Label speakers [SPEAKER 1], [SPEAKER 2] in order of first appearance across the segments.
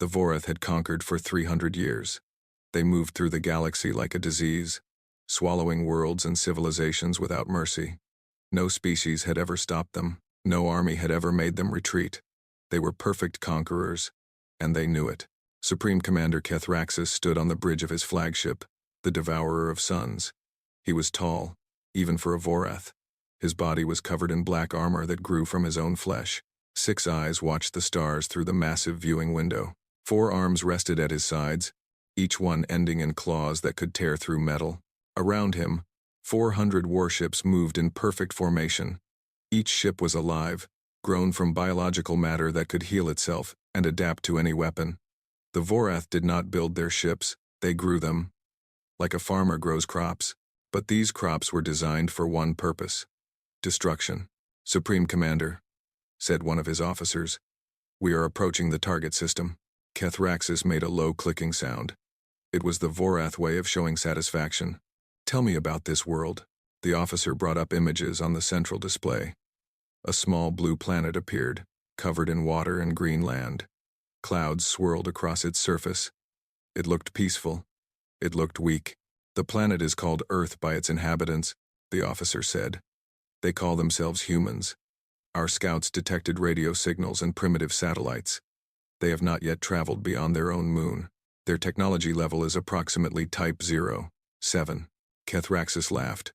[SPEAKER 1] The Vorath had conquered for 300 years. They moved through the galaxy like a disease, swallowing worlds and civilizations without mercy. No species had ever stopped them. No army had ever made them retreat. They were perfect conquerors, and they knew it. Supreme Commander Kethraxis stood on the bridge of his flagship, the Devourer of Suns. He was tall, even for a Vorath. His body was covered in black armor that grew from his own flesh. 6 eyes watched the stars through the massive viewing window. 4 arms rested at his sides, each one ending in claws that could tear through metal. Around him, 400 warships moved in perfect formation. Each ship was alive, grown from biological matter that could heal itself and adapt to any weapon. The Vorath did not build their ships, they grew them. Like a farmer grows crops, but these crops were designed for one purpose: destruction. Supreme Commander, said one of his officers, we are approaching the target system. Kethraxis made a low clicking sound. It was the Vorath way of showing satisfaction. Tell me about this world. The officer brought up images on the central display. A small blue planet appeared, covered in water and green land. Clouds swirled across its surface. It looked peaceful. It looked weak. The planet is called Earth by its inhabitants, the officer said. They call themselves humans. Our scouts detected radio signals and primitive satellites. They have not yet traveled beyond their own moon. Their technology level is approximately Type 07. Kethraxis laughed.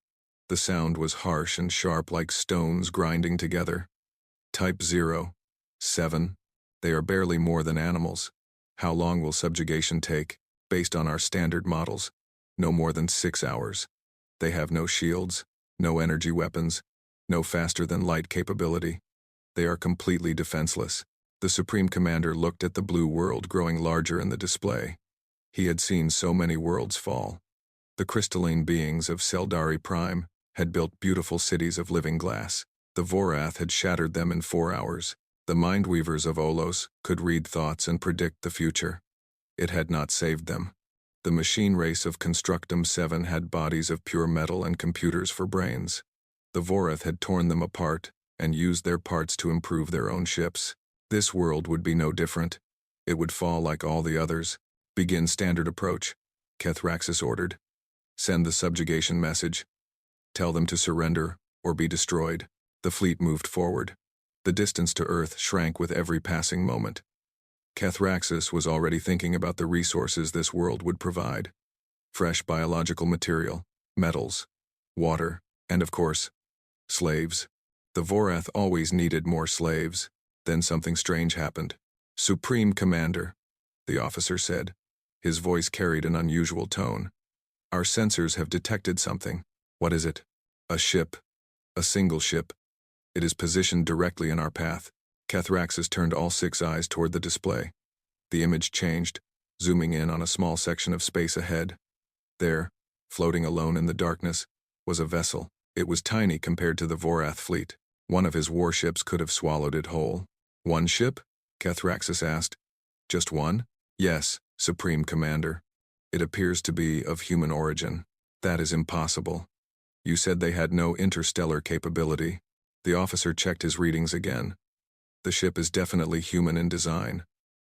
[SPEAKER 1] The sound was harsh and sharp like stones grinding together. Type 07. They are barely more than animals. How long will subjugation take, based on our standard models? No more than 6 hours. They have no shields, no energy weapons, no faster-than-light capability. They are completely defenseless. The Supreme Commander looked at the blue world growing larger in the display. He had seen so many worlds fall. The crystalline beings of Seldari Prime had built beautiful cities of living glass. The Vorath had shattered them in 4 hours. The Mindweavers of Olos could read thoughts and predict the future. It had not saved them. The machine race of Constructum 7 had bodies of pure metal and computers for brains. The Vorath had torn them apart and used their parts to improve their own ships. This world would be no different. It would fall like all the others. Begin standard approach, Kethraxis ordered. Send the subjugation message. Tell them to surrender or be destroyed. The fleet moved forward. The distance to Earth shrank with every passing moment. Kethraxis was already thinking about the resources this world would provide. Fresh biological material, metals, water, and of course, slaves. The Vorath always needed more slaves. Then something strange happened. Supreme Commander, the officer said. His voice carried an unusual tone. Our sensors have detected something. What is it? A ship. A single ship. It is positioned directly in our path. Kethraxis turned all 6 eyes toward the display. The image changed, zooming in on a small section of space ahead. There, floating alone in the darkness, was a vessel. It was tiny compared to the Vorath fleet. One of his warships could have swallowed it whole. One ship? Kethraxis asked. Just one? Yes, Supreme Commander. It appears to be of human origin. That is impossible. You said they had no interstellar capability. The officer checked his readings again. The ship is definitely human in design,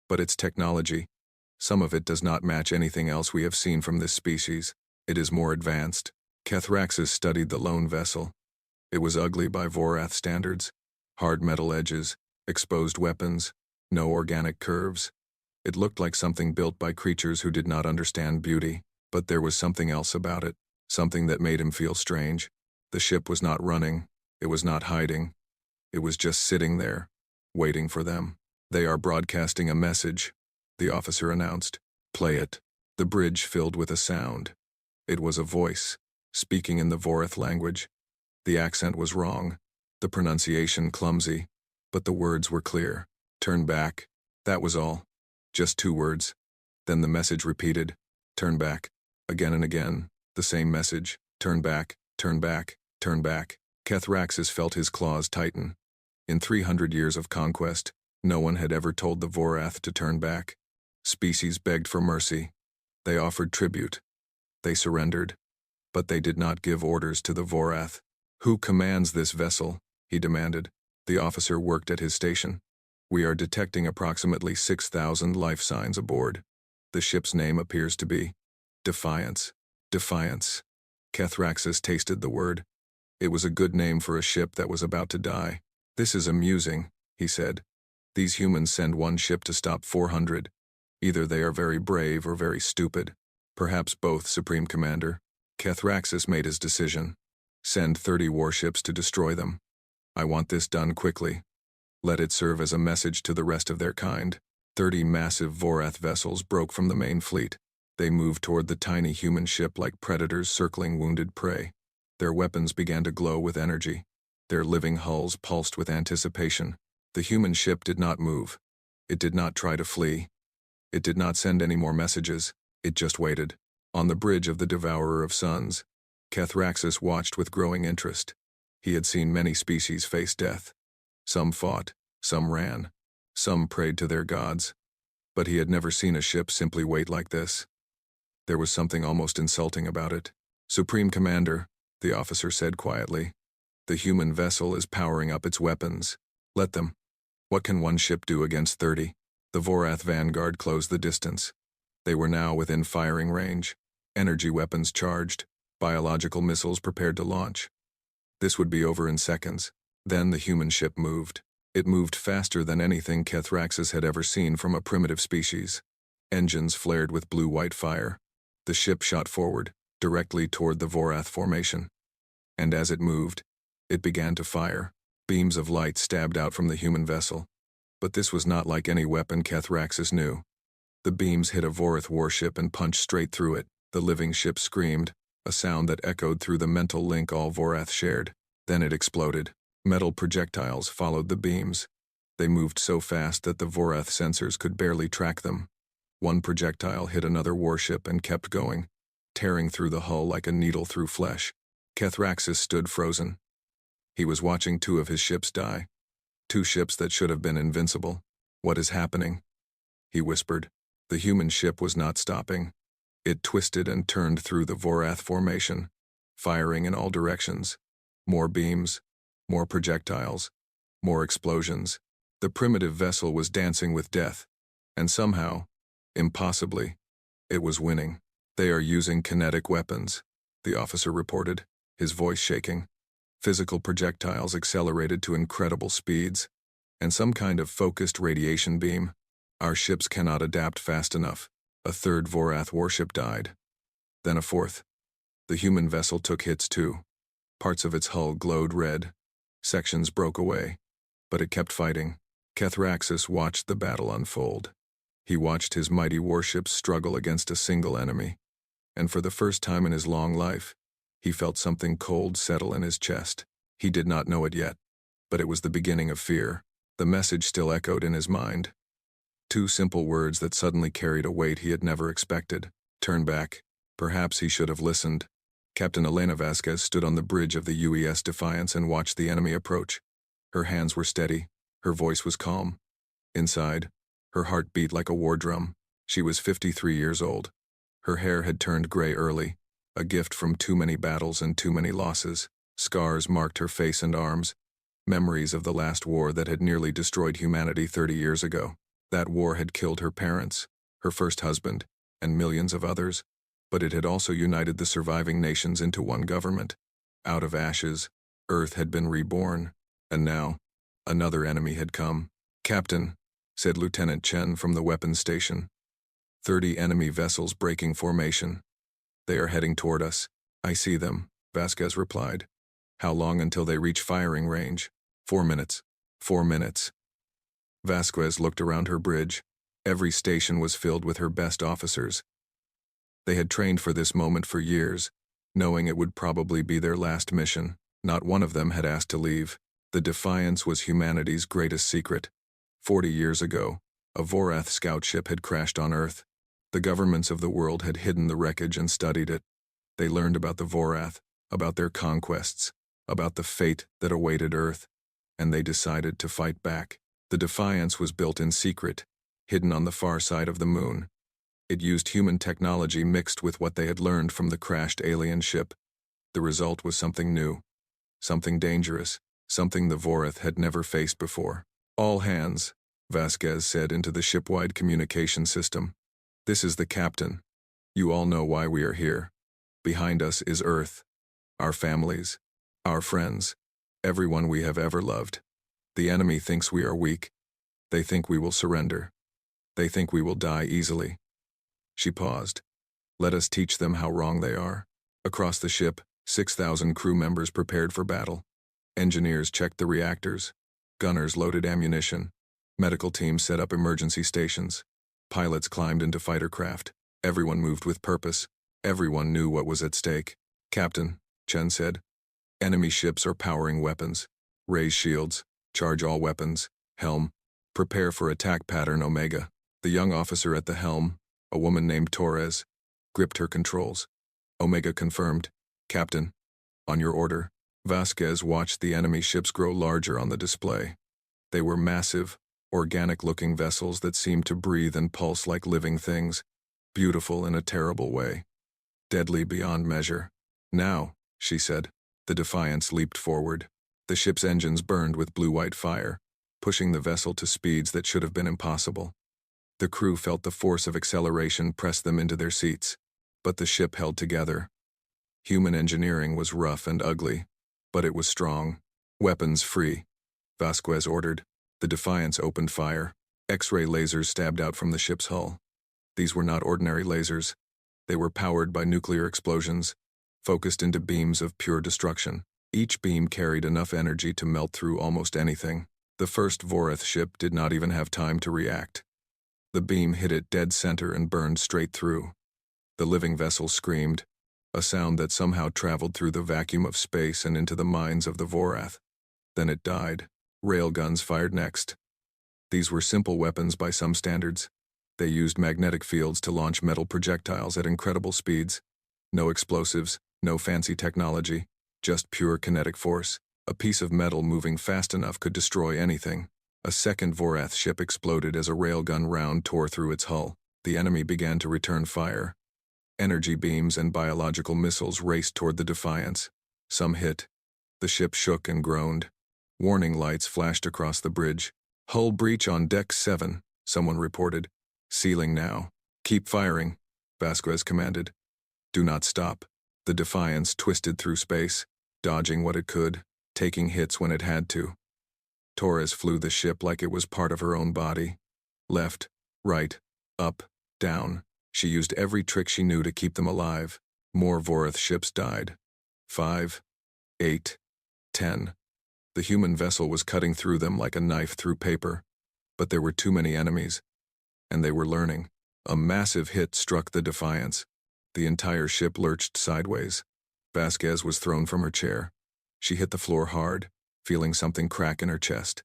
[SPEAKER 1] but its technology, some of it does not match anything else we have seen from this species. It is more advanced. Kethraxis studied the lone vessel. It was ugly by Vorath standards. Hard metal edges, exposed weapons, no organic curves. It looked like something built by creatures who did not understand beauty, but there was something else about it, something that made him feel strange. The ship was not running, it was not hiding. It was just sitting there, waiting for them. They are broadcasting a message, the officer announced. Play it. The bridge filled with a sound. It was a voice, speaking in the Vorath language. The accent was wrong, the pronunciation clumsy, but the words were clear. Turn back. That was all. Just 2 words. Then the message repeated. Turn back. Again and again. The same message. Turn back, turn back, turn back. Kethraxis felt his claws tighten. In 300 years of conquest, no one had ever told the Vorath to turn back. Species begged for mercy. They offered tribute. They surrendered. But they did not give orders to the Vorath. Who commands this vessel? He demanded. The officer worked at his station. We are detecting approximately 6,000 life signs aboard. The ship's name appears to be Defiance. Defiance. Kethraxis tasted the word. It was a good name for a ship that was about to die. This is amusing, he said. These humans send one ship to stop 400. Either they are very brave or very stupid. Perhaps both, Supreme Commander. Kethraxis made his decision. Send 30 warships to destroy them. I want this done quickly. Let it serve as a message to the rest of their kind. 30 massive Vorath vessels broke from the main fleet. They moved toward the tiny human ship like predators circling wounded prey. Their weapons began to glow with energy. Their living hulls pulsed with anticipation. The human ship did not move. It did not try to flee. It did not send any more messages. It just waited. On the bridge of the Devourer of Suns, Kethraxis watched with growing interest. He had seen many species face death. Some fought, some ran, some prayed to their gods. But he had never seen a ship simply wait like this. There was something almost insulting about it. Supreme Commander, the officer said quietly, the human vessel is powering up its weapons. Let them. What can one ship do against 30? The Vorath vanguard closed the distance. They were now within firing range. Energy weapons charged, biological missiles prepared to launch. This would be over in seconds. Then the human ship moved. It moved faster than anything Kethraxis had ever seen from a primitive species. Engines flared with blue-white fire. The ship shot forward, directly toward the Vorath formation. And as it moved, it began to fire. Beams of light stabbed out from the human vessel. But this was not like any weapon Kethraxis knew. The beams hit a Vorath warship and punched straight through it. The living ship screamed, a sound that echoed through the mental link all Vorath shared. Then it exploded. Metal projectiles followed the beams. They moved so fast that the Vorath sensors could barely track them. One projectile hit another warship and kept going, tearing through the hull like a needle through flesh. Kethraxis stood frozen. He was watching 2 of his ships die. 2 ships that should have been invincible. What is happening? He whispered. The human ship was not stopping. It twisted and turned through the Vorath formation, firing in all directions. More beams, more projectiles, more explosions. The primitive vessel was dancing with death, and somehow, impossibly, it was winning. They are using kinetic weapons, the officer reported, his voice shaking. Physical projectiles accelerated to incredible speeds, and some kind of focused radiation beam. Our ships cannot adapt fast enough. A 3rd Vorath warship died. Then a 4th. The human vessel took hits too. Parts of its hull glowed red. Sections broke away. But it kept fighting. Kethraxis watched the battle unfold. He watched his mighty warships struggle against a single enemy. And for the first time in his long life, he felt something cold settle in his chest. He did not know it yet, but it was the beginning of fear. The message still echoed in his mind. 2 simple words that suddenly carried a weight he had never expected. Turn back. Perhaps he should have listened. Captain Elena Vasquez stood on the bridge of the UES Defiance and watched the enemy approach. Her hands were steady. Her voice was calm. Inside, her heart beat like a war drum. She was 53 years old. Her hair had turned gray early, a gift from too many battles and too many losses. Scars marked her face and arms, memories of the last war that had nearly destroyed humanity 30 years ago. That war had killed her parents, her first husband, and millions of others, but it had also united the surviving nations into one government. Out of ashes, Earth had been reborn, and now, another enemy had come. Captain, said Lieutenant Chen from the weapons station. 30 enemy vessels breaking formation. They are heading toward us. I see them, Vasquez replied. How long until they reach firing range? 4 minutes. 4 minutes. Vasquez looked around her bridge. Every station was filled with her best officers. They had trained for this moment for years, knowing it would probably be their last mission. Not one of them had asked to leave. The Defiance was humanity's greatest secret. 40 years ago, a Vorath scout ship had crashed on Earth. The governments of the world had hidden the wreckage and studied it. They learned about the Vorath, about their conquests, about the fate that awaited Earth, and they decided to fight back. The Defiance was built in secret, hidden on the far side of the moon. It used human technology mixed with what they had learned from the crashed alien ship. The result was something new, something dangerous, something the Vorath had never faced before. All hands, Vasquez said into the ship-wide communication system. "This is the captain. You all know why we are here. Behind us is Earth, our families, our friends, everyone we have ever loved. The enemy thinks we are weak. They think we will surrender. They think we will die easily." She paused. "Let us teach them how wrong they are." Across the ship, 6,000 crew members prepared for battle. Engineers checked the reactors. Gunners loaded ammunition. Medical teams set up emergency stations. Pilots climbed into fighter craft. Everyone moved with purpose. Everyone knew what was at stake. "Captain," Chen said, "enemy ships are powering weapons. Raise shields. Charge all weapons. Helm. Prepare for attack pattern Omega." The young officer at the helm, a woman named Torres, gripped her controls. Omega confirmed. "Captain, on your order." Vasquez watched the enemy ships grow larger on the display. They were massive, organic-looking vessels that seemed to breathe and pulse like living things, beautiful in a terrible way, deadly beyond measure. "Now," she said. The Defiance leaped forward. The ship's engines burned with blue-white fire, pushing the vessel to speeds that should have been impossible. The crew felt the force of acceleration press them into their seats, but the ship held together. Human engineering was rough and ugly, but it was strong. "Weapons free," Vasquez ordered. The Defiance opened fire. X-ray lasers stabbed out from the ship's hull. These were not ordinary lasers. They were powered by nuclear explosions, focused into beams of pure destruction. Each beam carried enough energy to melt through almost anything. The first Voreth ship did not even have time to react. The beam hit it dead center and burned straight through. The living vessel screamed, a sound that somehow traveled through the vacuum of space and into the minds of the Vorath. Then it died. Railguns fired next. These were simple weapons by some standards. They used magnetic fields to launch metal projectiles at incredible speeds. No explosives, no fancy technology, just pure kinetic force. A piece of metal moving fast enough could destroy anything. A second Vorath ship exploded as a railgun round tore through its hull. The enemy began to return fire. Energy beams and biological missiles raced toward the Defiance. Some hit. The ship shook and groaned. Warning lights flashed across the bridge. "Hull breach on deck 7, someone reported. "Sealing now." "Keep firing," Vasquez commanded. "Do not stop." The Defiance twisted through space, dodging what it could, taking hits when it had to. Torres flew the ship like it was part of her own body. Left, right, up, down. She used every trick she knew to keep them alive. More Voreth ships died. 5, 8, 10. The human vessel was cutting through them like a knife through paper. But there were too many enemies. And they were learning. A massive hit struck the Defiance. The entire ship lurched sideways. Vasquez was thrown from her chair. She hit the floor hard, feeling something crack in her chest.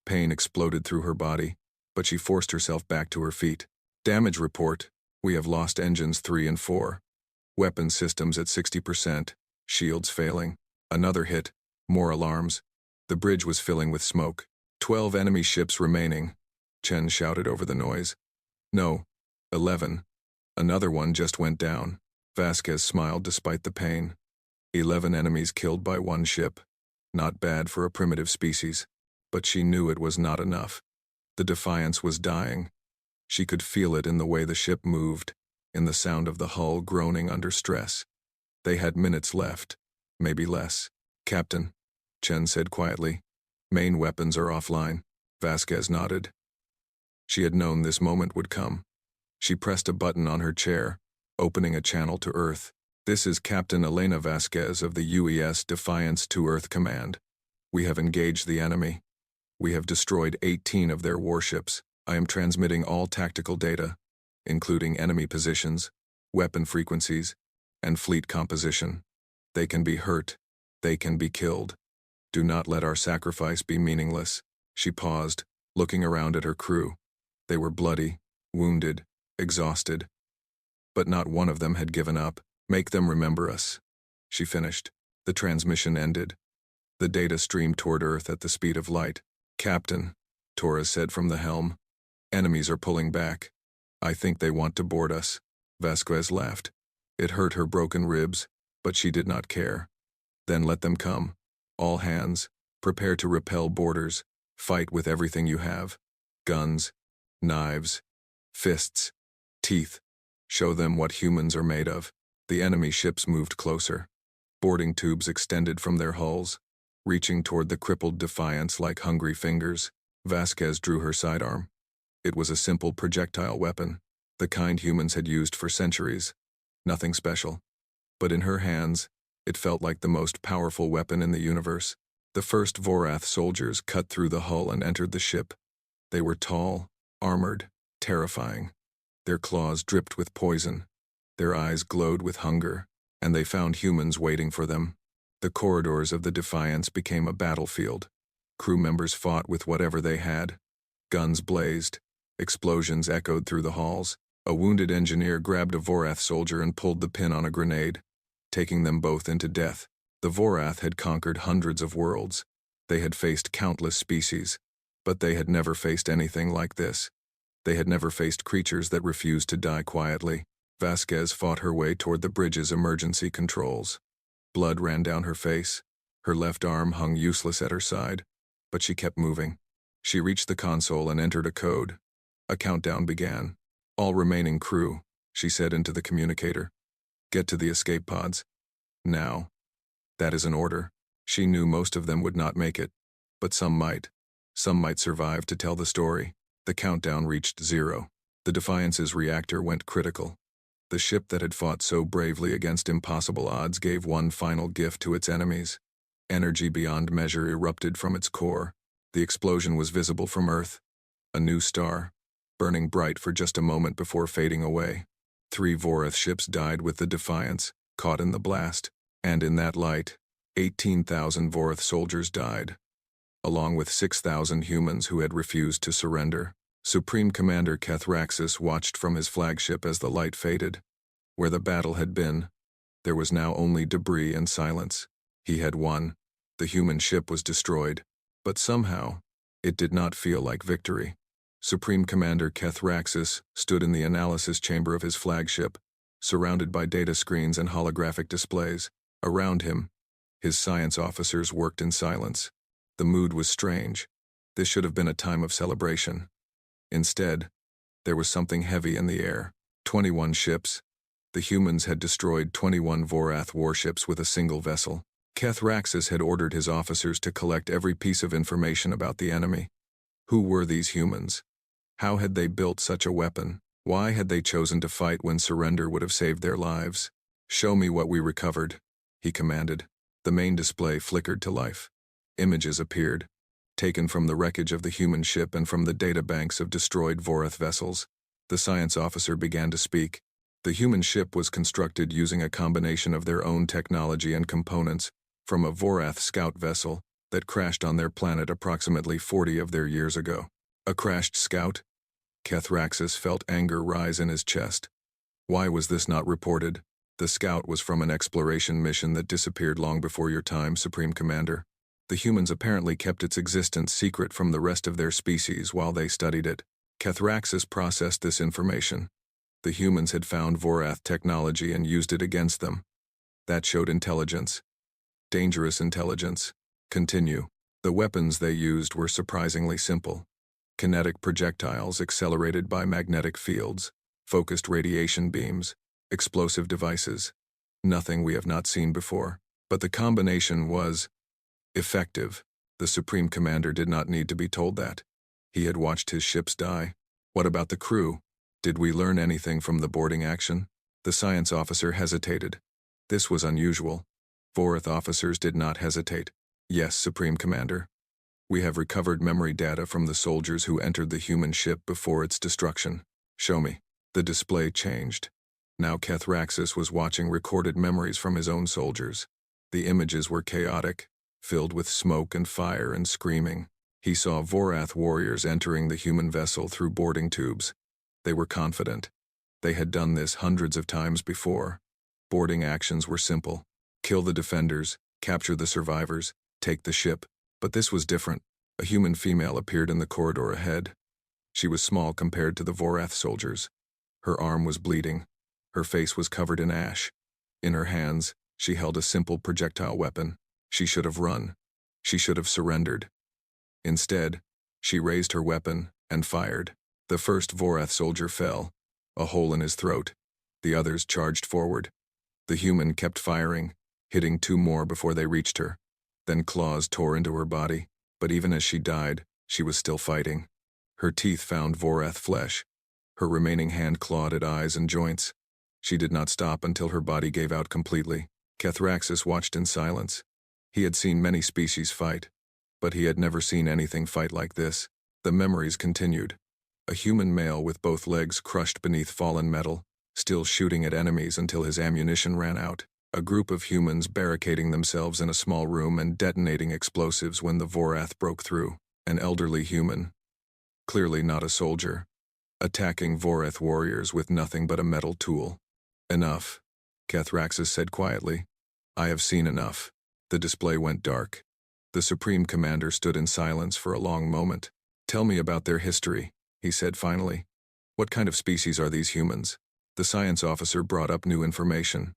[SPEAKER 1] Pain exploded through her body, but she forced herself back to her feet. "Damage report. We have lost engines 3 and 4. Weapon systems at 60%, shields failing." Another hit, more alarms. The bridge was filling with smoke. 12 enemy ships remaining, Chen shouted over the noise. "No, 11. Another one just went down." Vasquez smiled despite the pain. 11 enemies killed by one ship. Not bad for a primitive species, but she knew it was not enough. The Defiance was dying. She could feel it in the way the ship moved, in the sound of the hull groaning under stress. They had minutes left, maybe less. "Captain," Chen said quietly, "main weapons are offline." Vasquez nodded. She had known this moment would come. She pressed a button on her chair, opening a channel to Earth. "This is Captain Elena Vasquez of the UES Defiance to Earth Command. We have engaged the enemy. We have destroyed 18 of their warships. I am transmitting all tactical data, including enemy positions, weapon frequencies, and fleet composition. They can be hurt. They can be killed. Do not let our sacrifice be meaningless." She paused, looking around at her crew. They were bloody, wounded, exhausted. But not one of them had given up. "Make them remember us," she finished. The transmission ended. The data streamed toward Earth at the speed of light. "Captain," Torres said from the helm, "enemies are pulling back. I think they want to board us." Vasquez laughed. It hurt her broken ribs, but she did not care. "Then let them come. All hands, prepare to repel boarders. Fight with everything you have." Guns, knives, fists, teeth. Show them what humans are made of. The enemy ships moved closer. Boarding tubes extended from their hulls, reaching toward the crippled Defiance like hungry fingers. Vasquez drew her sidearm. It was a simple projectile weapon, the kind humans had used for centuries. Nothing special. But in her hands, it felt like the most powerful weapon in the universe. The first Vorath soldiers cut through the hull and entered the ship. They were tall, armored, terrifying. Their claws dripped with poison. Their eyes glowed with hunger, and they found humans waiting for them. The corridors of the Defiance became a battlefield. Crew members fought with whatever they had. Guns blazed. Explosions echoed through the halls. A wounded engineer grabbed a Vorath soldier and pulled the pin on a grenade, taking them both into death. The Vorath had conquered hundreds of worlds. They had faced countless species, but they had never faced anything like this. They had never faced creatures that refused to die quietly. Vasquez fought her way toward the bridge's emergency controls. Blood ran down her face. Her left arm hung useless at her side, but she kept moving. She reached the console and entered a code. A countdown began. "All remaining crew," she said into the communicator. "Get to the escape pods. Now." That is an order. She knew most of them would not make it, but some might. Some might survive to tell the story. The countdown reached 0. The Defiance's reactor went critical. The ship that had fought so bravely against impossible odds gave one final gift to its enemies. Energy beyond measure erupted from its core. The explosion was visible from Earth. A new star, burning bright for just a moment before fading away. 3 Vorath ships died with the Defiance, caught in the blast. And in that light, 18,000 Vorath soldiers died, along with 6,000 humans who had refused to surrender. Supreme Commander Kethraxis watched from his flagship as the light faded. Where the battle had been, there was now only debris and silence. He had won. The human ship was destroyed, but somehow, it did not feel like victory. Supreme Commander Kethraxis stood in the analysis chamber of his flagship, surrounded by data screens and holographic displays. Around him, his science officers worked in silence. The mood was strange. This should have been a time of celebration. Instead, there was something heavy in the air. 21 ships. The humans had destroyed 21 Vorath warships with a single vessel. Kethraxis had ordered his officers to collect every piece of information about the enemy. Who were these humans? How had they built such a weapon? Why had they chosen to fight when surrender would have saved their lives? "Show me what we recovered," he commanded. The main display flickered to life. Images appeared, taken from the wreckage of the human ship and from the databanks of destroyed Vorath vessels. The science officer began to speak. The human ship was constructed using a combination of their own technology and components from a Vorath scout vessel that crashed on their planet approximately 40 of their years ago. A crashed scout? Kethraxis felt anger rise in his chest. Why was this not reported? The scout was from an exploration mission that disappeared long before your time, Supreme Commander. The humans apparently kept its existence secret from the rest of their species while they studied it. Kethraxis processed this information. The humans had found Vorath technology and used it against them. That showed intelligence. Dangerous intelligence. Continue. The weapons they used were surprisingly simple. Kinetic projectiles accelerated by magnetic fields, focused radiation beams, explosive devices. Nothing we have not seen before. But the combination was effective. The Supreme Commander did not need to be told that. He had watched his ships die. What about the crew? Did we learn anything from the boarding action? The science officer hesitated. This was unusual. Vorath officers did not hesitate. Yes, Supreme Commander. We have recovered memory data from the soldiers who entered the human ship before its destruction. Show me. The display changed. Now Kethraxis was watching recorded memories from his own soldiers. The images were chaotic, filled with smoke and fire and screaming. He saw Vorath warriors entering the human vessel through boarding tubes. They were confident. They had done this hundreds of times before. Boarding actions were simple. Kill the defenders, capture the survivors, take the ship. But this was different. A human female appeared in the corridor ahead. She was small compared to the Vorath soldiers. Her arm was bleeding. Her face was covered in ash. In her hands, she held a simple projectile weapon. She should have run. She should have surrendered. Instead, she raised her weapon and fired. The first Vorath soldier fell, a hole in his throat. The others charged forward. The human kept firing, hitting 2 more before they reached her. Then claws tore into her body, but even as she died, she was still fighting. Her teeth found Vorath flesh. Her remaining hand clawed at eyes and joints. She did not stop until her body gave out completely. Kethraxis watched in silence. He had seen many species fight, but he had never seen anything fight like this. The memories continued. A human male with both legs crushed beneath fallen metal, still shooting at enemies until his ammunition ran out. A group of humans barricading themselves in a small room and detonating explosives when the Vorath broke through. An elderly human, clearly not a soldier, attacking Vorath warriors with nothing but a metal tool. Enough, Kethraxis said quietly. I have seen enough. The display went dark. The Supreme Commander stood in silence for a long moment. Tell me about their history, he said finally. What kind of species are these humans? The science officer brought up new information.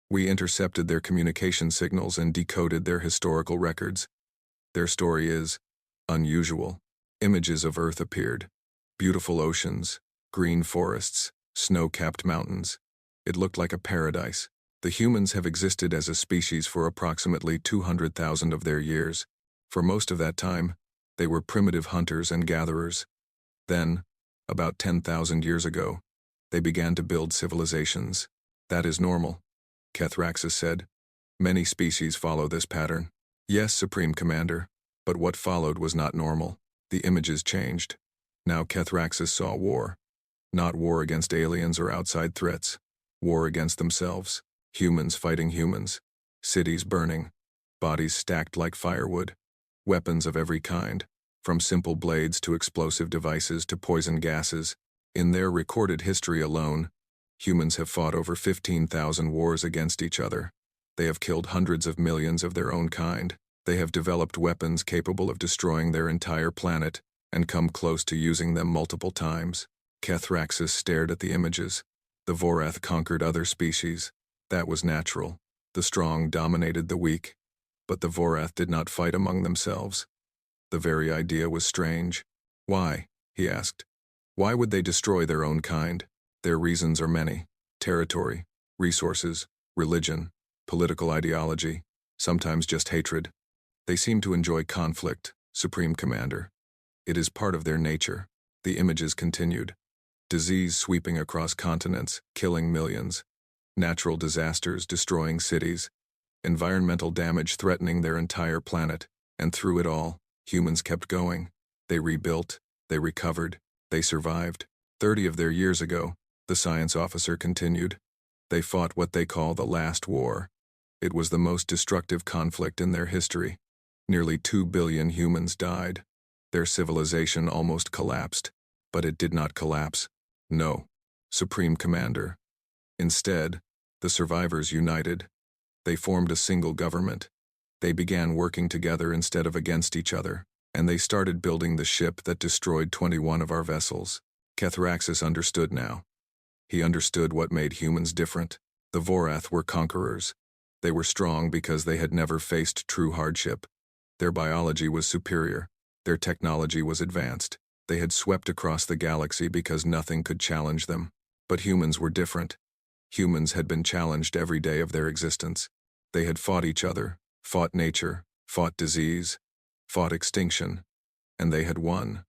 [SPEAKER 1] We intercepted their communication signals and decoded their historical records. Their story is unusual. Images of Earth appeared. Beautiful oceans, green forests, snow-capped mountains. It looked like a paradise. The humans have existed as a species for approximately 200,000 of their years. For most of that time, they were primitive hunters and gatherers. Then, about 10,000 years ago, they began to build civilizations. That is normal, Kethraxis said. Many species follow this pattern. Yes, Supreme Commander, but what followed was not normal. The images changed. Now Kethraxis saw war. Not war against aliens or outside threats. War against themselves. Humans fighting humans. Cities burning. Bodies stacked like firewood. Weapons of every kind, from simple blades to explosive devices to poison gases. In their recorded history alone, humans have fought over 15,000 wars against each other. They have killed hundreds of millions of their own kind. They have developed weapons capable of destroying their entire planet and come close to using them multiple times. Kethraxis stared at the images. The Vorath conquered other species. That was natural. The strong dominated the weak. But the Vorath did not fight among themselves. The very idea was strange. Why? He asked. Why would they destroy their own kind? Their reasons are many. Territory, resources, religion, political ideology, sometimes just hatred. They seem to enjoy conflict, Supreme Commander. It is part of their nature. The images continued. Disease sweeping across continents, killing millions. Natural disasters destroying cities. Environmental damage threatening their entire planet. And through it all, humans kept going. They rebuilt, they recovered, they survived. 30 of their years ago, the science officer continued. They fought what they call the last war. It was the most destructive conflict in their history. Nearly 2 billion humans died. Their civilization almost collapsed. But it did not collapse. No, Supreme Commander. Instead, the survivors united. They formed a single government. They began working together instead of against each other, and they started building the ship that destroyed 21 of our vessels. Kethraxis understood now. He understood what made humans different. The Vorath were conquerors. They were strong because they had never faced true hardship. Their biology was superior. Their technology was advanced. They had swept across the galaxy because nothing could challenge them. But humans were different. Humans had been challenged every day of their existence. They had fought each other, fought nature, fought disease, fought extinction, and they had won.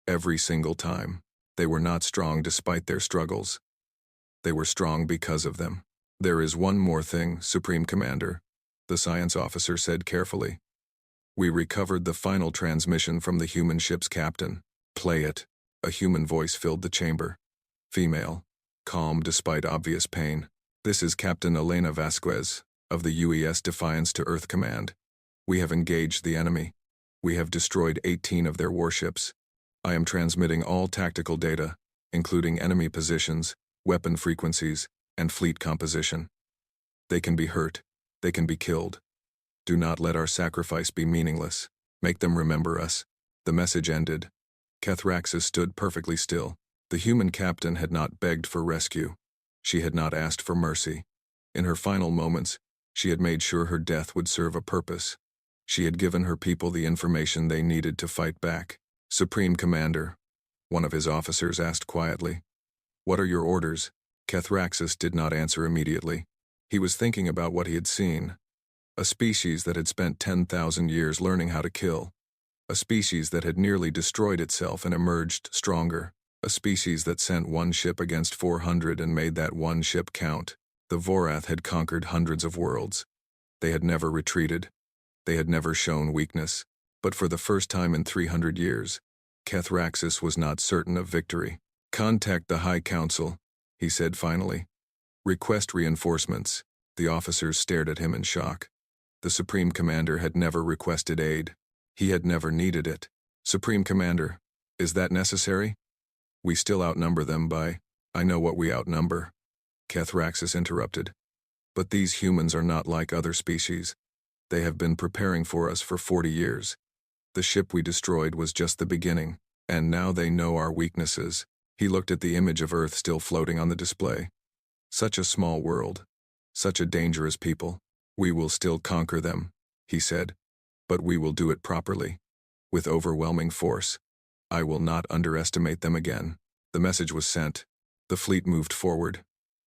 [SPEAKER 1] Every single time. They were not strong despite their struggles. They were strong because of them. There is one more thing, Supreme Commander, the science officer said carefully. We recovered the final transmission from the human ship's captain. Play it. A human voice filled the chamber. Female. Calm despite obvious pain. This is Captain Elena Vasquez, of the UES Defiance to Earth Command. We have engaged the enemy. We have destroyed 18 of their warships. I am transmitting all tactical data, including enemy positions, weapon frequencies, and fleet composition. They can be hurt. They can be killed. Do not let our sacrifice be meaningless. Make them remember us. The message ended. Kethraxis stood perfectly still. The human captain had not begged for rescue. She had not asked for mercy. In her final moments, she had made sure her death would serve a purpose. She had given her people the information they needed to fight back. Supreme Commander, one of his officers asked quietly. "What are your orders?" Kethraxis did not answer immediately. He was thinking about what he had seen. A species that had spent 10,000 years learning how to kill. A species that had nearly destroyed itself and emerged stronger. A species that sent one ship against 400 and made that one ship count. The Vorath had conquered hundreds of worlds. They had never retreated. They had never shown weakness. But for the first time in 300 years, Kethraxis was not certain of victory. "Contact the High Council," he said finally. "Request reinforcements." The officers stared at him in shock. The Supreme Commander had never requested aid. He had never needed it. "Supreme Commander, is that necessary?" "We still outnumber them by—" "I know what we outnumber," Kethraxis interrupted. "But these humans are not like other species. They have been preparing for us for 40 years. The ship we destroyed was just the beginning, and now they know our weaknesses." He looked at the image of Earth still floating on the display. "Such a small world. Such a dangerous people. We will still conquer them," he said. "But we will do it properly. With overwhelming force. I will not underestimate them again." The message was sent. The fleet moved forward.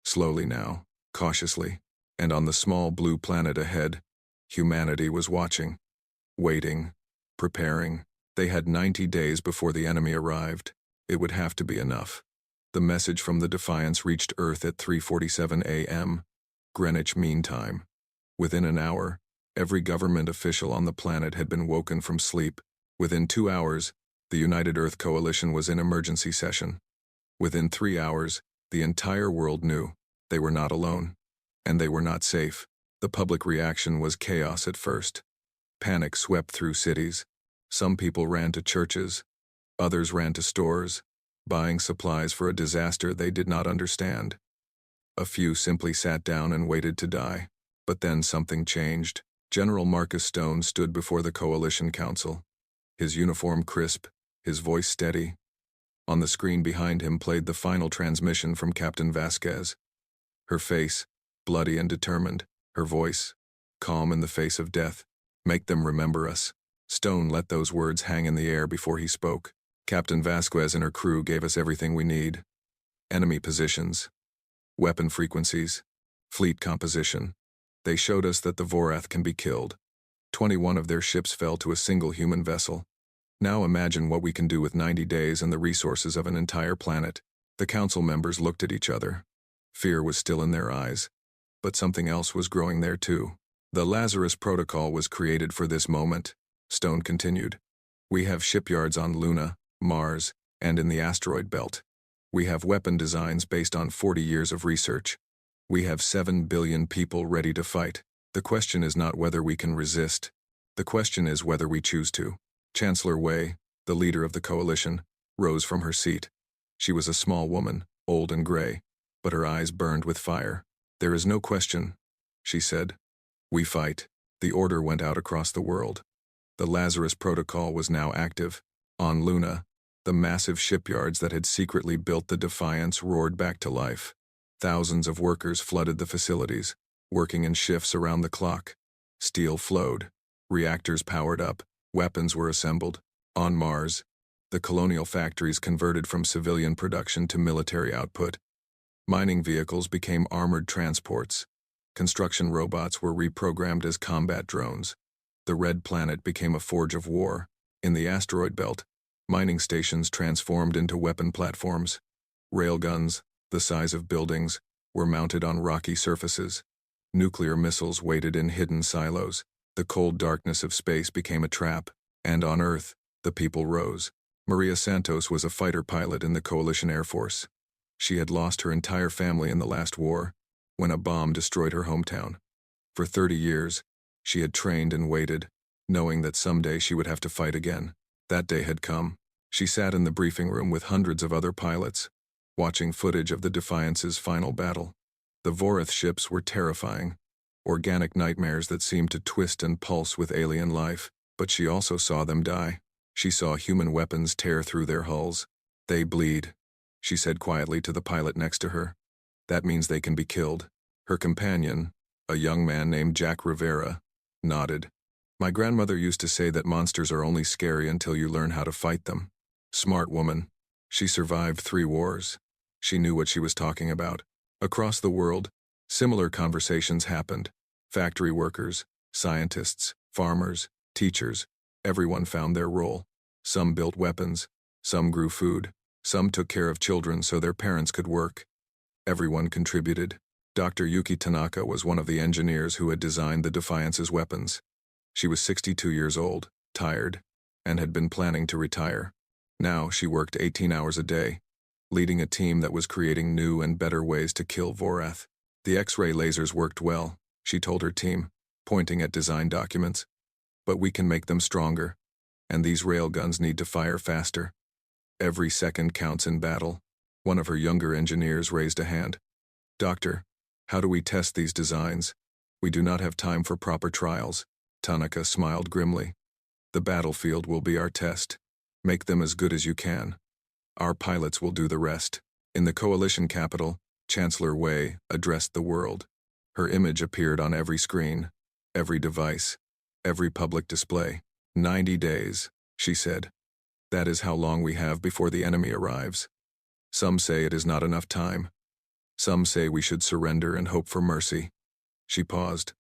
[SPEAKER 1] Slowly now, cautiously, and on the small blue planet ahead, humanity was watching, waiting, preparing. They had 90 days before the enemy arrived. It would have to be enough. The message from the Defiance reached Earth at 3:47 a.m., Greenwich Mean Time. Within an hour, every government official on the planet had been woken from sleep. Within 2 hours, the United Earth Coalition was in emergency session. Within 3 hours, the entire world knew they were not alone, and they were not safe. The public reaction was chaos at first. Panic swept through cities. Some people ran to churches. Others ran to stores, buying supplies for a disaster they did not understand. A few simply sat down and waited to die. But then something changed. General Marcus Stone stood before the Coalition Council. His uniform crisp, his voice steady. On the screen behind him played the final transmission from Captain Vasquez. Her face, bloody and determined. Her voice, calm in the face of death. "Make them remember us." Stone let those words hang in the air before he spoke. "Captain Vasquez and her crew gave us everything we need. Enemy positions, weapon frequencies, fleet composition. They showed us that the Vorath can be killed. 21 of their ships fell to a single human vessel. Now imagine what we can do with 90 days and the resources of an entire planet." The council members looked at each other. Fear was still in their eyes. But something else was growing there too. "The Lazarus Protocol was created for this moment," Stone continued. "We have shipyards on Luna, Mars, and in the asteroid belt. We have weapon designs based on 40 years of research. We have 7 billion people ready to fight. The question is not whether we can resist. The question is whether we choose to." Chancellor Wei, the leader of the coalition, rose from her seat. She was a small woman, old and gray, but her eyes burned with fire. "There is no question," she said. "We fight." The order went out across the world. The Lazarus Protocol was now active. On Luna, the massive shipyards that had secretly built the Defiance roared back to life. Thousands of workers flooded the facilities, working in shifts around the clock. Steel flowed. Reactors powered up. Weapons were assembled. On Mars, the colonial factories converted from civilian production to military output. Mining vehicles became armored transports. Construction robots were reprogrammed as combat drones. The Red Planet became a forge of war. In the asteroid belt, mining stations transformed into weapon platforms. Railguns, the size of buildings, were mounted on rocky surfaces. Nuclear missiles waited in hidden silos. The cold darkness of space became a trap, and on Earth, the people rose. Maria Santos was a fighter pilot in the Coalition Air Force. She had lost her entire family in the last war, when a bomb destroyed her hometown. For 30 years, she had trained and waited, knowing that someday she would have to fight again. That day had come. She sat in the briefing room with hundreds of other pilots, watching footage of the Defiance's final battle. The Vorath ships were terrifying, organic nightmares that seemed to twist and pulse with alien life, but she also saw them die. She saw human weapons tear through their hulls. "They bleed," she said quietly to the pilot next to her. "That means they can be killed." Her companion, a young man named Jack Rivera, nodded. "My grandmother used to say that monsters are only scary until you learn how to fight them." "Smart woman," She survived 3 wars. She knew what she was talking about. Across the world, similar conversations happened. Factory workers, scientists, farmers, teachers, everyone found their role. Some built weapons, some grew food, some took care of children so their parents could work. Everyone contributed. Dr. Yuki Tanaka was one of the engineers who had designed the Defiance's weapons. She was 62 years old, tired, and had been planning to retire. Now she worked 18 hours a day, leading a team that was creating new and better ways to kill Vorath. The X-ray lasers worked well, she told her team, pointing at design documents. But we can make them stronger, and these railguns need to fire faster. Every second counts in battle. One of her younger engineers raised a hand. Doctor, how do we test these designs? We do not have time for proper trials. Tanaka smiled grimly. The battlefield will be our test. Make them as good as you can. Our pilots will do the rest. In the coalition capital, Chancellor Wei addressed the world. Her image appeared on every screen, every device, every public display. 90 days, she said. That is how long we have before the enemy arrives. Some say it is not enough time. Some say we should surrender and hope for mercy. She paused,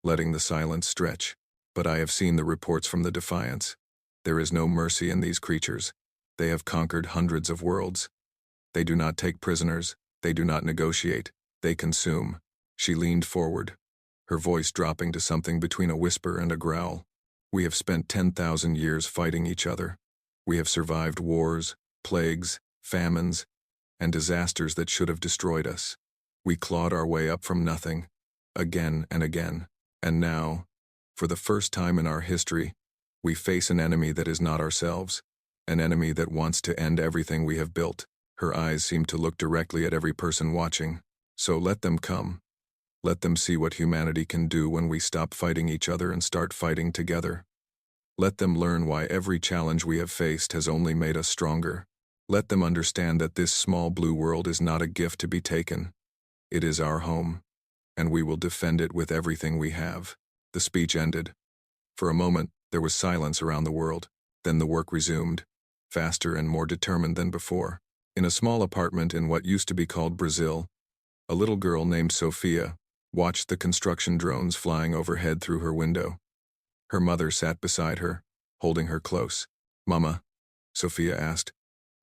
[SPEAKER 1] letting the silence stretch. But I have seen the reports from the Defiance. There is no mercy in these creatures. They have conquered hundreds of worlds. They do not take prisoners. They do not negotiate. They consume. She leaned forward, her voice dropping to something between a whisper and a growl. We have spent 10,000 years fighting each other. We have survived wars, plagues, famines, and disasters that should have destroyed us. We clawed our way up from nothing, again and again. And now, for the first time in our history, we face an enemy that is not ourselves, an enemy that wants to end everything we have built. Her eyes seemed to look directly at every person watching. So let them come. Let them see what humanity can do when we stop fighting each other and start fighting together. Let them learn why every challenge we have faced has only made us stronger. Let them understand that this small blue world is not a gift to be taken. It is our home, and we will defend it with everything we have. The speech ended. For a moment, there was silence around the world. Then the work resumed, faster and more determined than before. In a small apartment in what used to be called Brazil, a little girl named Sophia watched the construction drones flying overhead through her window. Her mother sat beside her, holding her close. "Mama," Sophia asked,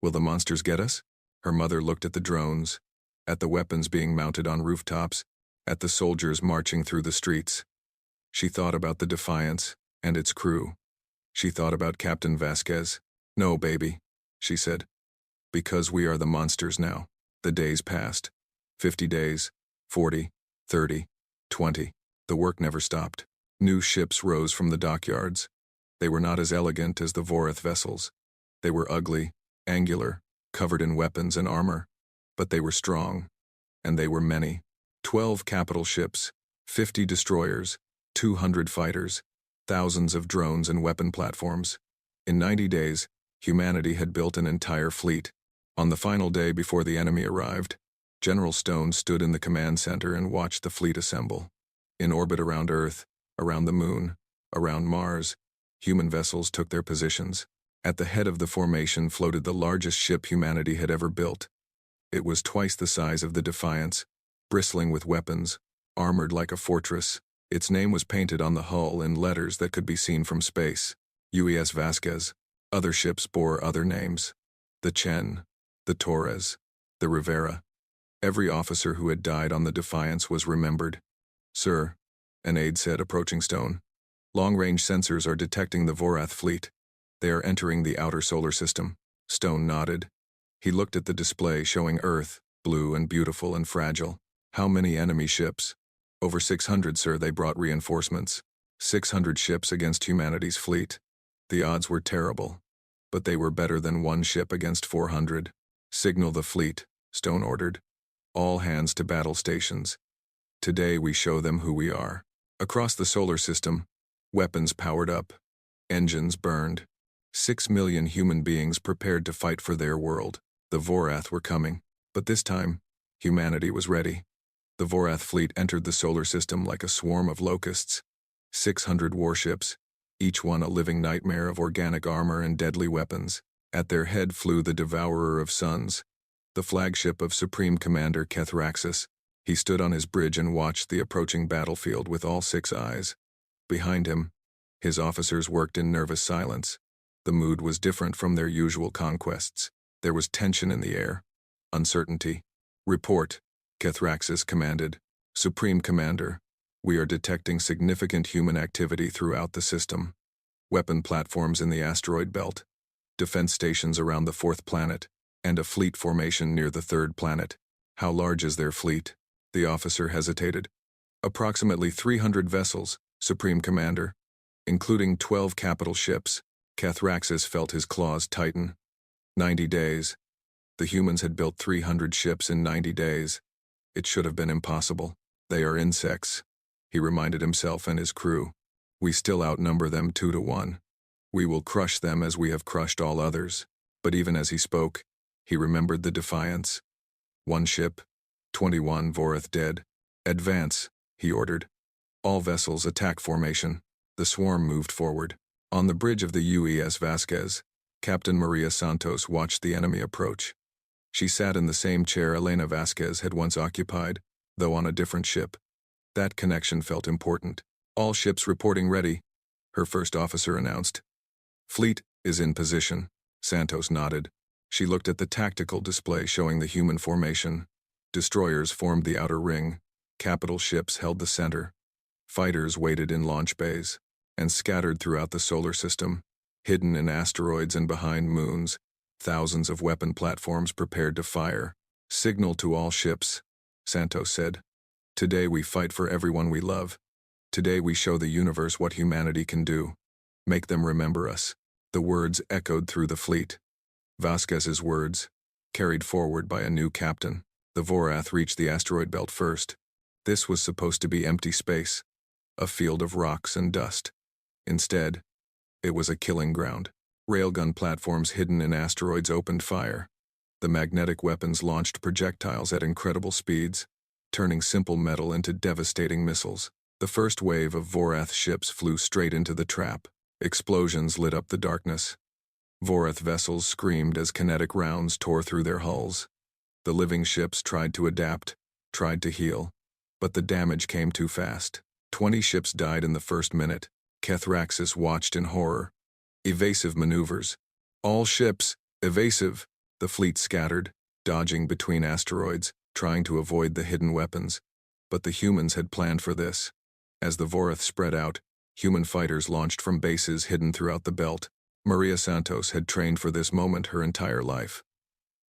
[SPEAKER 1] "will the monsters get us?" Her mother looked at the drones, at the weapons being mounted on rooftops, at the soldiers marching through the streets. She thought about the Defiance and its crew. She thought about Captain Vasquez. "No, baby," she said. "Because we are the monsters now." The days passed. 50 days, 40, 30, 20. The work never stopped. New ships rose from the dockyards. They were not as elegant as the Vorath vessels. They were ugly, angular, covered in weapons and armor. But they were strong, and they were many. 12 capital ships, 50 destroyers, 200 fighters, thousands of drones and weapon platforms. In 90 days, humanity had built an entire fleet. On the final day before the enemy arrived, General Stone stood in the command center and watched the fleet assemble. In orbit around Earth, around the Moon, around Mars, human vessels took their positions. At the head of the formation floated the largest ship humanity had ever built. It was twice the size of the Defiance, bristling with weapons, armored like a fortress. Its name was painted on the hull in letters that could be seen from space. UES Vasquez. Other ships bore other names. The Chen, the Torres, the Rivera. Every officer who had died on the Defiance was remembered. "Sir," an aide said, approaching Stone, "long-range sensors are detecting the Vorath fleet. They are entering the outer solar system." Stone nodded. He looked at the display showing Earth, blue and beautiful and fragile. "How many enemy ships?" "Over 600, sir. They brought reinforcements. 600 ships against humanity's fleet. The odds were terrible, but they were better than one ship against 400. "Signal the fleet," Stone ordered. "All hands to battle stations. Today we show them who we are." Across the solar system, weapons powered up, engines burned. 6 million human beings prepared to fight for their world. The Vorath were coming, but this time, humanity was ready. The Vorath fleet entered the solar system like a swarm of locusts. 600 warships, each one a living nightmare of organic armor and deadly weapons. At their head flew the Devourer of Suns, the flagship of Supreme Commander Kethraxis. He stood on his bridge and watched the approaching battlefield with all 6 eyes. Behind him, his officers worked in nervous silence. The mood was different from their usual conquests. There was tension in the air, uncertainty. "Report," Kethraxis commanded. "Supreme Commander, we are detecting significant human activity throughout the system. Weapon platforms in the asteroid belt, defense stations around the 4th planet, and a fleet formation near the 3rd planet. How large is their fleet?" The officer hesitated. "Approximately 300 vessels, Supreme Commander, including 12 capital ships." Kethraxis felt his claws tighten. 90 days. The humans had built 300 ships in 90 days. It should have been impossible. "They are insects," he reminded himself and his crew. "We still outnumber them 2 to 1. We will crush them as we have crushed all others." But even as he spoke, he remembered the defiance. 1 ship, 21 Vorath dead. "Advance," he ordered. "All vessels attack formation." The swarm moved forward. On the bridge of the UES Vasquez, Captain Maria Santos watched the enemy approach. She sat in the same chair Elena Vasquez had once occupied, though on a different ship. That connection felt important. "All ships reporting ready," her first officer announced. "Fleet is in position." Santos nodded. She looked at the tactical display showing the human formation. Destroyers formed the outer ring. Capital ships held the center. Fighters waited in launch bays. And scattered throughout the solar system, hidden in asteroids and behind moons, thousands of weapon platforms prepared to fire. "Signal to all ships," Santos said. "Today we fight for everyone we love. Today we show the universe what humanity can do. Make them remember us." The words echoed through the fleet. Vasquez's words, carried forward by a new captain. The Vorath reached the asteroid belt first. This was supposed to be empty space, a field of rocks and dust. Instead, it was a killing ground. Railgun platforms hidden in asteroids opened fire. The magnetic weapons launched projectiles at incredible speeds, turning simple metal into devastating missiles. The first wave of Vorath ships flew straight into the trap. Explosions lit up the darkness. Vorath vessels screamed as kinetic rounds tore through their hulls. The living ships tried to adapt, tried to heal, but the damage came too fast. 20 ships died in the first minute. Kethraxis watched in horror. Evasive maneuvers. "All ships, evasive." The fleet scattered, dodging between asteroids, trying to avoid the hidden weapons. But the humans had planned for this. As the Vorath spread out, human fighters launched from bases hidden throughout the belt. Maria Santos had trained for this moment her entire life.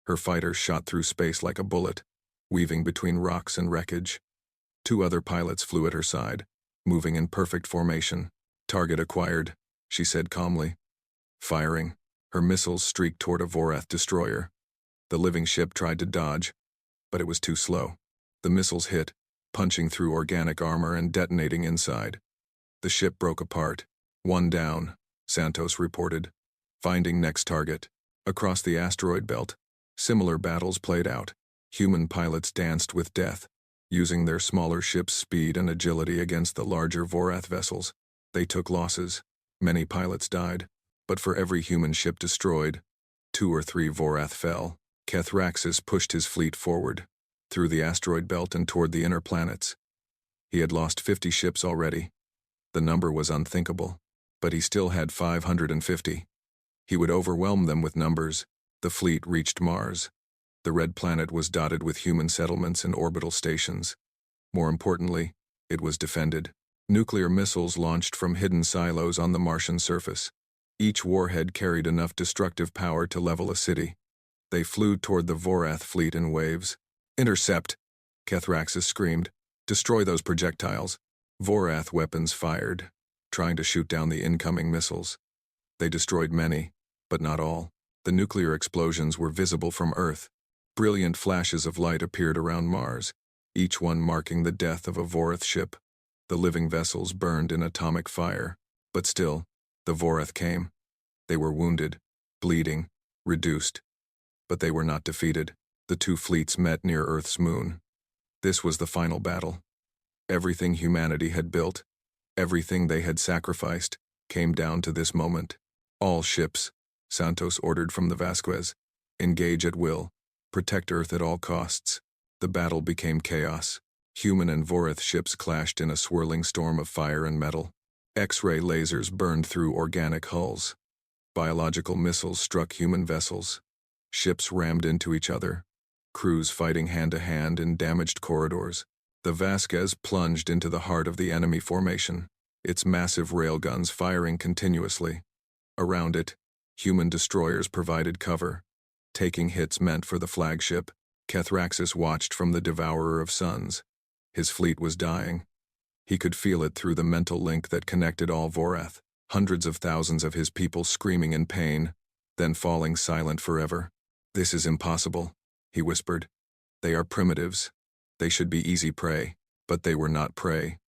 [SPEAKER 1] Her fighters shot through space like a bullet, weaving between rocks and wreckage. 2 other pilots flew at her side, moving in perfect formation. "Target acquired," she said calmly. Firing, her missiles streaked toward a Vorath destroyer. The living ship tried to dodge, but it was too slow. The missiles hit, punching through organic armor and detonating inside. The ship broke apart. "1 down," Santos reported. Finding next target. Across the asteroid belt, similar battles played out. Human pilots danced with death, using their smaller ships' speed and agility against the larger Vorath vessels. They took losses. Many pilots died. But for every human ship destroyed, 2 or 3 Vorath fell. Kethraxis pushed his fleet forward, through the asteroid belt and toward the inner planets. He had lost 50 ships already. The number was unthinkable, but he still had 550. He would overwhelm them with numbers. The fleet reached Mars. The red planet was dotted with human settlements and orbital stations. More importantly, it was defended. Nuclear missiles launched from hidden silos on the Martian surface. Each warhead carried enough destructive power to level a city. They flew toward the Vorath fleet in waves. "Intercept!" Kethraxis screamed. "Destroy those projectiles." Vorath weapons fired, trying to shoot down the incoming missiles. They destroyed many, but not all. The nuclear explosions were visible from Earth. Brilliant flashes of light appeared around Mars, each one marking the death of a Vorath ship. The living vessels burned in atomic fire, but still, the Vorath came. They were wounded, bleeding, reduced. But they were not defeated. The 2 fleets met near Earth's moon. This was the final battle. Everything humanity had built, everything they had sacrificed, came down to this moment. "All ships," Santos ordered from the Vasquez. Engage at will. Protect Earth at all costs. The battle became chaos. Human and Vorath ships clashed in a swirling storm of fire and metal. X-ray lasers burned through organic hulls. Biological missiles struck human vessels. Ships rammed into each other. Crews fighting hand-to-hand in damaged corridors. The Vasquez plunged into the heart of the enemy formation, its massive railguns firing continuously. Around it, human destroyers provided cover. Taking hits meant for the flagship, Kethraxis watched from the Devourer of Suns. His fleet was dying. He could feel it through the mental link that connected all Vorath, hundreds of thousands of his people screaming in pain, then falling silent forever. "This is impossible," he whispered. "They are primitives. They should be easy prey, but they were not prey.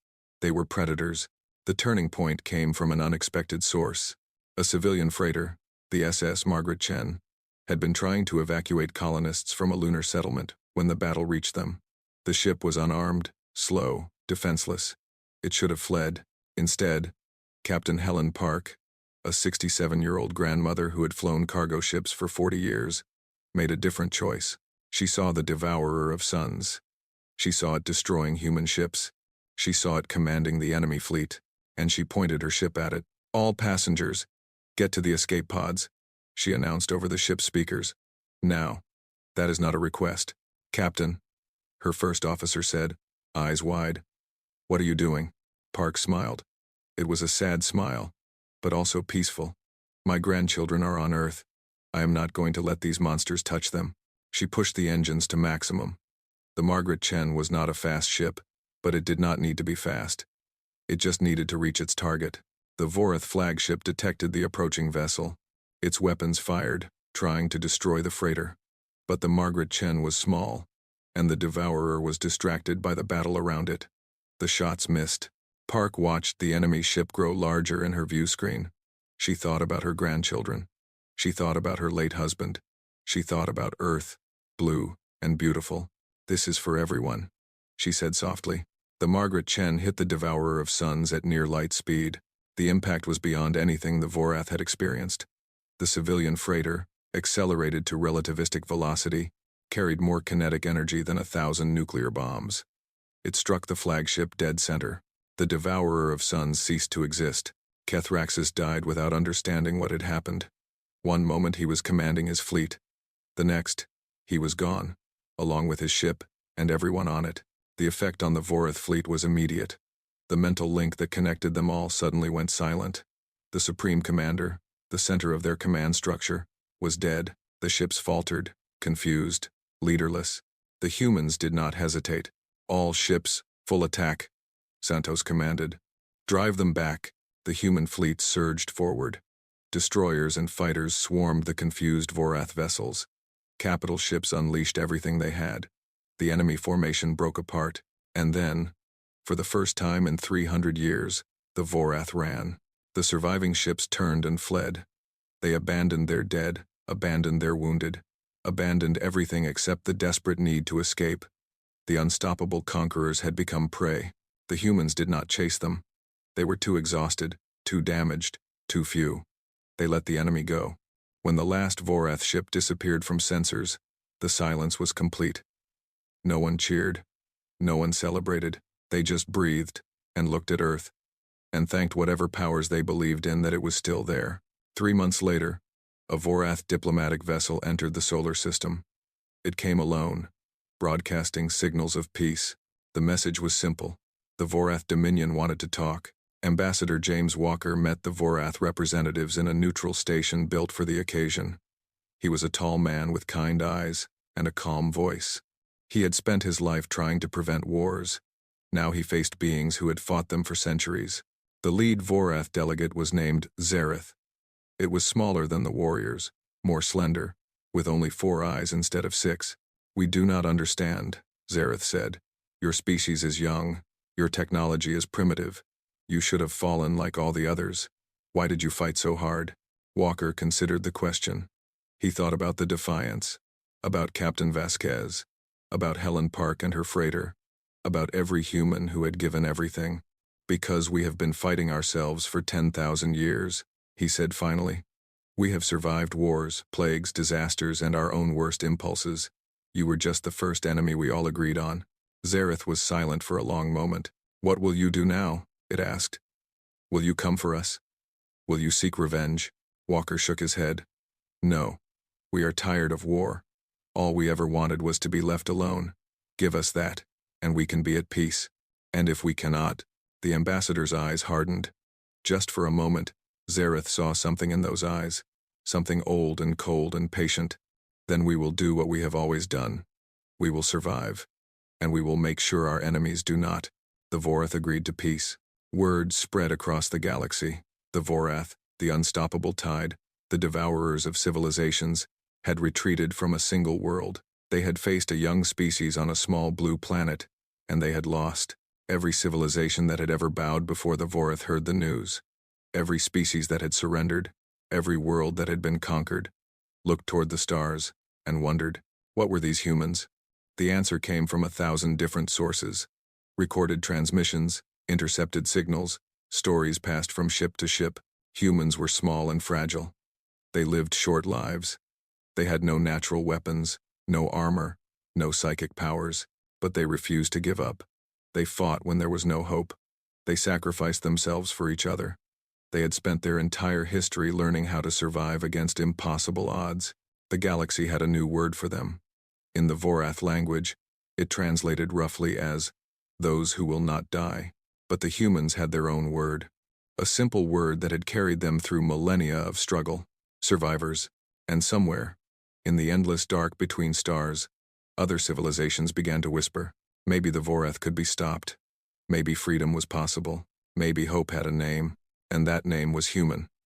[SPEAKER 1] They were predators." The turning point came from an unexpected source. A civilian freighter, the SS Margaret Chen, had been trying to evacuate colonists from a lunar settlement when the battle reached them. The ship was unarmed, slow, defenseless. It should have fled. Instead, Captain Helen Park, a 67-year-old grandmother who had flown cargo ships for 40 years, made a different choice. She saw the Devourer of Suns. She saw it destroying human ships. She saw it commanding the enemy fleet, and she pointed her ship at it. "All passengers, get to the escape pods," she announced over the ship's speakers. "Now." "That is not a request, Captain," her first officer said, eyes wide. "What are you doing?" Park smiled. It was a sad smile, but also peaceful. "My grandchildren are on Earth. I am not going to let these monsters touch them." She pushed the engines to maximum. The Margaret Chen was not a fast ship, but it did not need to be fast. It just needed to reach its target. The Vorath flagship detected the approaching vessel. Its weapons fired, trying to destroy the freighter. But the Margaret Chen was small, and the Devourer was distracted by the battle around it. The shots missed. Park watched the enemy ship grow larger in her view screen. She thought about her grandchildren. She thought about her late husband. She thought about Earth, blue and beautiful. "This is for everyone," she said softly. The Margaret Chen hit the Devourer of Suns at near light speed. The impact was beyond anything the Vorath had experienced. The civilian freighter, accelerated to relativistic velocity, carried more kinetic energy than 1,000 nuclear bombs. It struck the flagship dead center. The Devourer of Suns ceased to exist. Kethraxis died without understanding what had happened. One moment he was commanding his fleet. The next, he was gone, along with his ship and everyone on it. The effect on the Vorath fleet was immediate. The mental link that connected them all suddenly went silent. The Supreme Commander, the center of their command structure, was dead. The ships faltered, confused, leaderless. The humans did not hesitate. "All ships, full attack," Santos commanded. "Drive them back." The human fleet surged forward. Destroyers and fighters swarmed the confused Vorath vessels. Capital ships unleashed everything they had. The enemy formation broke apart, and then, for the first time in 300 years, the Vorath ran. The surviving ships turned and fled. They abandoned their dead, abandoned their wounded, abandoned everything except the desperate need to escape. The unstoppable conquerors had become prey. The humans did not chase them. They were too exhausted, too damaged, too few. They let the enemy go. When the last Vorath ship disappeared from sensors, the silence was complete. No one cheered. No one celebrated. They just breathed and looked at Earth and thanked whatever powers they believed in that it was still there. 3 months later, a Vorath diplomatic vessel entered the solar system. It came alone, broadcasting signals of peace. The message was simple. The Vorath Dominion wanted to talk. Ambassador James Walker met the Vorath representatives in a neutral station built for the occasion. He was a tall man with kind eyes and a calm voice. He had spent his life trying to prevent wars. Now he faced beings who had fought them for centuries. The lead Vorath delegate was named Zareth. It was smaller than the warriors, more slender, with only 4 eyes instead of 6. "We do not understand," Zareth said. "Your species is young. Your technology is primitive. You should have fallen like all the others. Why did you fight so hard?" Walker considered the question. He thought about the Defiance, about Captain Vasquez, about Helen Park and her freighter, about every human who had given everything. "Because we have been fighting ourselves for 10,000 years," he said finally. We have survived wars, plagues, disasters, and our own worst impulses. You were just the first enemy we all agreed on. Zareth was silent for a long moment. What will you do now? It asked. Will you come for us? Will you seek revenge? Walker shook his head. No. We are tired of war. All we ever wanted was to be left alone. Give us that, and we can be at peace. And if we cannot, the ambassador's eyes hardened. Just for a moment, Zareth saw something in those eyes, something old and cold and patient. Then we will do what we have always done. We will survive, and we will make sure our enemies do not. The Vorath agreed to peace. Word spread across the galaxy. The Vorath, the unstoppable tide, the devourers of civilizations, had retreated from a single world. They had faced a young species on a small blue planet, and they had lost. Every civilization that had ever bowed before the Vorath heard the news. Every species that had surrendered, every world that had been conquered, looked toward the stars and wondered, what were these humans? The answer came from 1,000 different sources. Recorded transmissions, intercepted signals, stories passed from ship to ship. Humans were small and fragile. They lived short lives. They had no natural weapons, no armor, no psychic powers, but they refused to give up. They fought when there was no hope. They sacrificed themselves for each other. They had spent their entire history learning how to survive against impossible odds. The galaxy had a new word for them. In the Vorath language, it translated roughly as, those who will not die. But the humans had their own word. A simple word that had carried them through millennia of struggle. Survivors. And somewhere, in the endless dark between stars, other civilizations began to whisper. Maybe the Vorath could be stopped. Maybe freedom was possible. Maybe hope had a name, and that name was human.